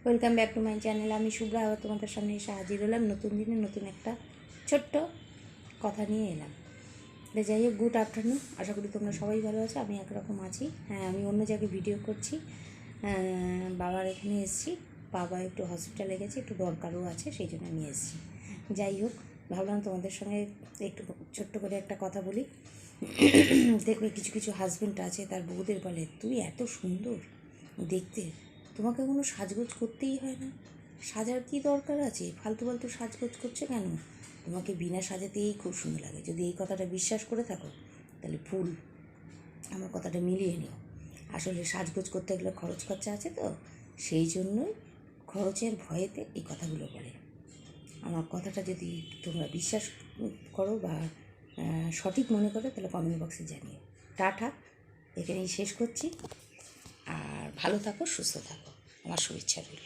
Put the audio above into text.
Welcome back to my channel. আমি শুভ্রা, আবার তোমাদের সামনে এসে হাজির হলাম নতুন দিনে নতুন একটা ছোট্ট কথা নিয়ে এলাম। যাই হোক, গুড আফটারনুন। আশা করি তোমরা সবাই ভালো আছো। আমি একরকম আছি। হ্যাঁ, আমি অন্য জায়গায় ভিডিও করছি। বাবার এখানে এসেছি। বাবা একটু হসপিটালে গেছে, একটু দরকারও আছে, সেই জন্য আমি এসেছি। যাই হোক, ভাবলাম তোমাদের সঙ্গে একটু ছোট্ট করে একটা কথা বলি। দেখবে কিছু কিছু হাজব্যান্ড আছে, তার বউদের বলে, তুই এত সুন্দর দেখতে, তোমাকে কোনো সাজগোজ করতেই হয় না, সাজার কী দরকার আছে, ফালতু ফালতু সাজগোজ করছে কেন, তোমাকে বিনা সাজাতেই খুব সুন্দর লাগে। যদি এই কথাটা বিশ্বাস করে থাকো তাহলে ভুল, আমার কথাটা মিলিয়ে নিও। আসলে সাজগোজ করতে গেলে খরচ খরচা আছে, তো সেই জন্যই খরচের ভয়েতে এই কথাগুলো বলে। আমার কথাটা যদি তোমরা বিশ্বাস করো বা সঠিক মনে করো, তাহলে কমেন্ট বক্সে জানিও। টাটা, এখানেই শেষ করছি। আর ভালো থাকো, সুস্থ থাকো, আমার শুভেচ্ছা রইল।